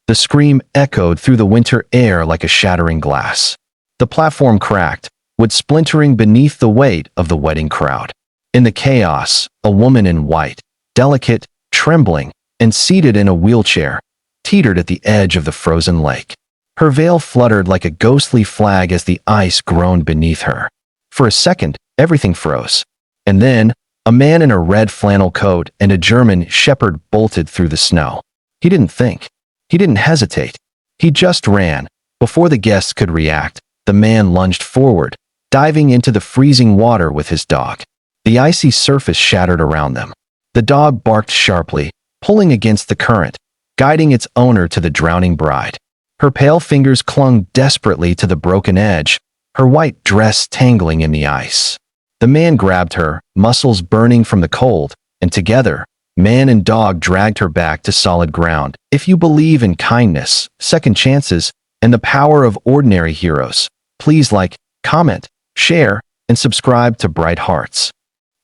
The scream echoed through the winter air like a shattering glass. The platform cracked, wood splintering beneath the weight of the wedding crowd. In the chaos, a woman in white, delicate, trembling, and seated in a wheelchair, teetered at the edge of the frozen lake. Her veil fluttered like a ghostly flag as the ice groaned beneath her. For a second, everything froze. And then, a man in a red flannel coat and a German shepherd bolted through the snow. He didn't think. He didn't hesitate. He just ran. Before the guests could react, the man lunged forward, diving into the freezing water with his dog. The icy surface shattered around them. The dog barked sharply, pulling against the current, guiding its owner to the drowning bride. Her pale fingers clung desperately to the broken edge, her white dress tangling in the ice. The man grabbed her, muscles burning from the cold, and together, man and dog dragged her back to solid ground. If you believe in kindness, second chances, and the power of ordinary heroes, please like, comment, share, and subscribe to Bright Hearts.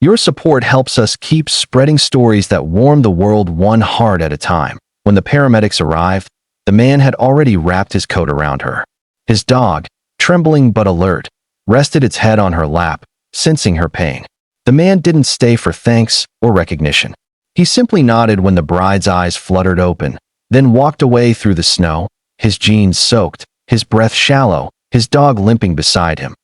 Your support helps us keep spreading stories that warm the world one heart at a time. When the paramedics arrived, the man had already wrapped his coat around her. His dog, trembling but alert, rested its head on her lap, sensing her pain. The man didn't stay for thanks or recognition. He simply nodded when the bride's eyes fluttered open, then walked away through the snow, his jeans soaked, his breath shallow, his dog limping beside him.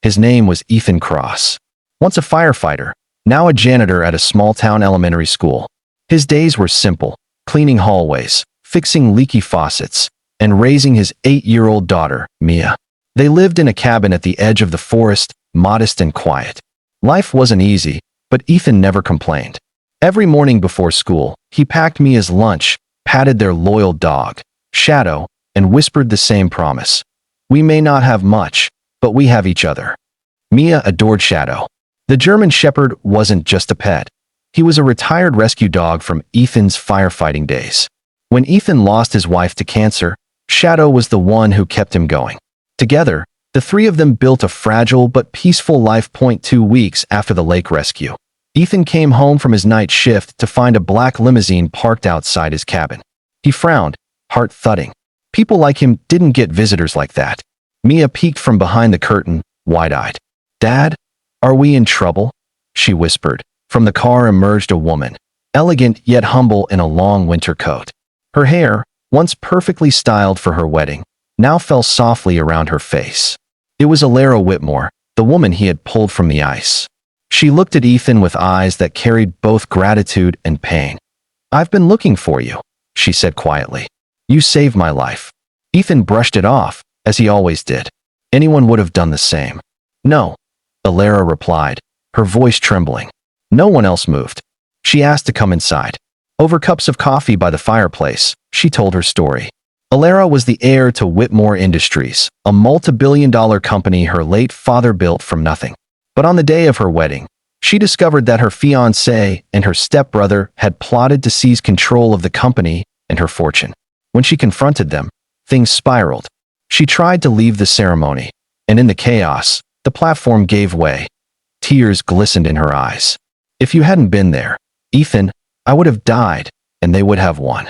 His name was Ethan Cross. Once a firefighter, now a janitor at a small-town elementary school. His days were simple, cleaning hallways, fixing leaky faucets, and raising his 8-year-old daughter, Mia. They lived in a cabin at the edge of the forest, modest and quiet. Life wasn't easy, but Ethan never complained. Every morning before school, he packed Mia's lunch, patted their loyal dog, Shadow, and whispered the same promise. We may not have much, but we have each other. Mia adored Shadow. The German shepherd wasn't just a pet. He was a retired rescue dog from Ethan's firefighting days. When Ethan lost his wife to cancer, Shadow was the one who kept him going. Together, the three of them built a fragile but peaceful life. 2 weeks after the lake rescue, Ethan came home from his night shift to find a black limousine parked outside his cabin. He frowned, heart thudding. People like him didn't get visitors like that. Mia peeked from behind the curtain, wide-eyed. Dad, are we in trouble? She whispered. From the car emerged a woman, elegant yet humble in a long winter coat. Her hair, once perfectly styled for her wedding, now fell softly around her face. It was Alara Whitmore, the woman he had pulled from the ice. She looked at Ethan with eyes that carried both gratitude and pain. I've been looking for you, she said quietly. You saved my life. Ethan brushed it off, as he always did. Anyone would have done the same. No, Alara replied, her voice trembling. No one else moved. She asked to come inside. Over cups of coffee by the fireplace, she told her story. Alara was the heir to Whitmore Industries, a multi-billion-dollar company her late father built from nothing. But on the day of her wedding, she discovered that her fiancé and her stepbrother had plotted to seize control of the company and her fortune. When she confronted them, things spiraled. She tried to leave the ceremony, and in the chaos, the platform gave way. Tears glistened in her eyes. If you hadn't been there, Ethan, I would have died, and they would have won.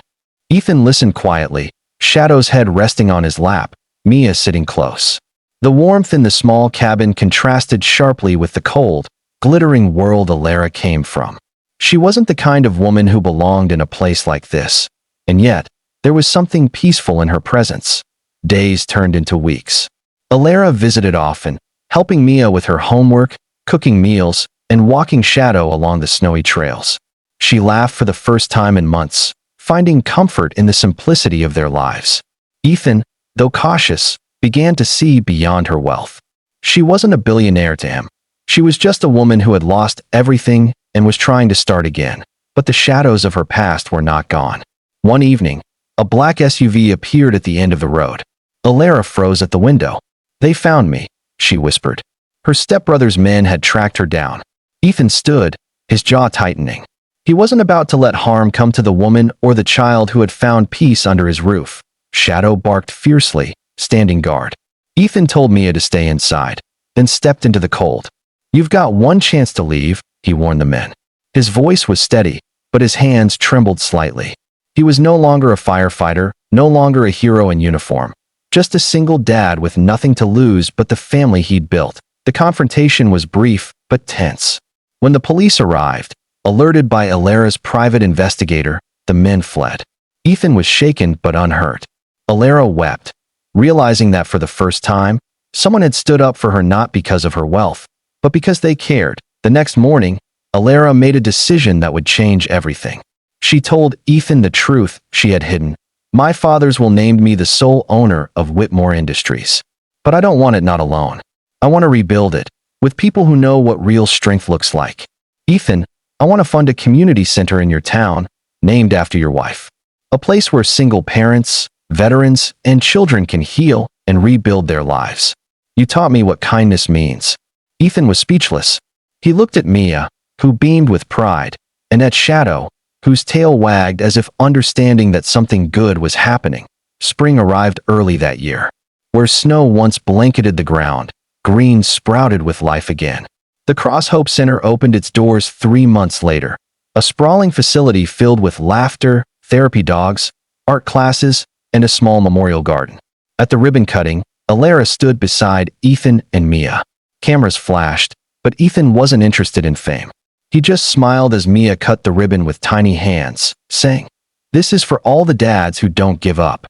Ethan listened quietly, Shadow's head resting on his lap, Mia sitting close. The warmth in the small cabin contrasted sharply with the cold, glittering world Alara came from. She wasn't the kind of woman who belonged in a place like this, and yet, there was something peaceful in her presence. Days turned into weeks. Alara visited often, helping Mia with her homework, cooking meals, and walking Shadow along the snowy trails. She laughed for the first time in months, finding comfort in the simplicity of their lives. Ethan, though cautious, began to see beyond her wealth. She wasn't a billionaire to him. She was just a woman who had lost everything and was trying to start again. But the shadows of her past were not gone. One evening, a black SUV appeared at the end of the road. Alara froze at the window. They found me, she whispered. Her stepbrother's men had tracked her down. Ethan stood, his jaw tightening. He wasn't about to let harm come to the woman or the child who had found peace under his roof. Shadow barked fiercely, standing guard. Ethan told Mia to stay inside, then stepped into the cold. You've got one chance to leave, he warned the men. His voice was steady, but his hands trembled slightly. He was no longer a firefighter, No longer a hero in uniform. Just a single dad with nothing to lose but the family he'd built. The confrontation was brief, but tense. When the police arrived, alerted by Alara's private investigator, the men fled. Ethan was shaken but unhurt. Alara wept, realizing that for the first time, someone had stood up for her not because of her wealth, but because they cared. The next morning, Alara made a decision that would change everything. She told Ethan the truth she had hidden. My fathers will name me the sole owner of Whitmore Industries. But I don't want it not alone. I want to rebuild it, with people who know what real strength looks like. Ethan, I want to fund a community center in your town, named after your wife. A place where single parents, veterans, and children can heal and rebuild their lives. You taught me what kindness means. Ethan was speechless. He looked at Mia, who beamed with pride, and at Shadow, whose tail wagged as if understanding that something good was happening. Spring arrived early that year. Where snow once blanketed the ground, green sprouted with life again. The Cross Hope Center opened its doors 3 months later, a sprawling facility filled with laughter, therapy dogs, art classes, and a small memorial garden. At the ribbon cutting, Alara stood beside Ethan and Mia. Cameras flashed, but Ethan wasn't interested in fame. He just smiled as Mia cut the ribbon with tiny hands, saying, "This is for all the dads who don't give up."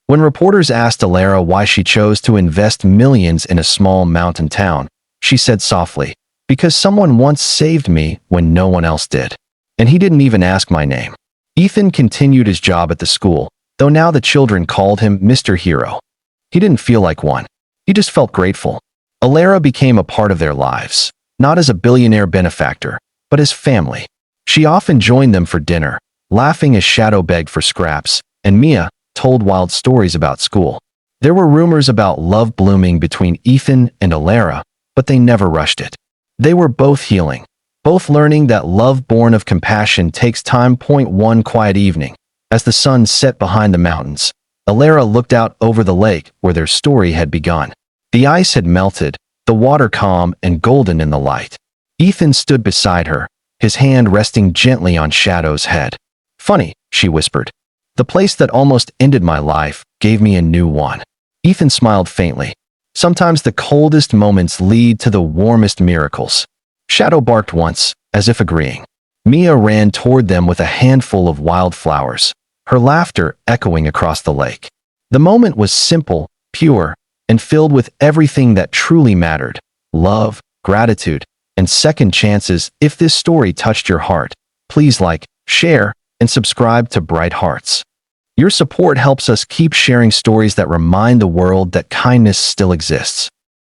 When reporters asked Alara why she chose to invest millions in a small mountain town, she said softly, "Because someone once saved me when no one else did. And he didn't even ask my name." Ethan continued his job at the school, though now the children called him Mr. Hero. He didn't feel like one. He just felt grateful. Alara became a part of their lives, not as a billionaire benefactor, but as family. She often joined them for dinner, laughing as Shadow begged for scraps, and Mia told wild stories about school. There were rumors about love blooming between Ethan and Alara, but they never rushed it. They were both healing, both learning that love born of compassion takes time. One quiet evening, as the sun set behind the mountains, Alara looked out over the lake where their story had begun. The ice had melted, the water calm and golden in the light. Ethan stood beside her, his hand resting gently on Shadow's head. "Funny," she whispered. "The place that almost ended my life gave me a new one." Ethan smiled faintly. Sometimes the coldest moments lead to the warmest miracles. Shadow barked once, as if agreeing. Mia ran toward them with a handful of wildflowers, her laughter echoing across the lake. The moment was simple, pure, and filled with everything that truly mattered: love, gratitude, and second chances. If this story touched your heart, please like, share, and subscribe to Bright Hearts. Your support helps us keep sharing stories that remind the world that kindness still exists.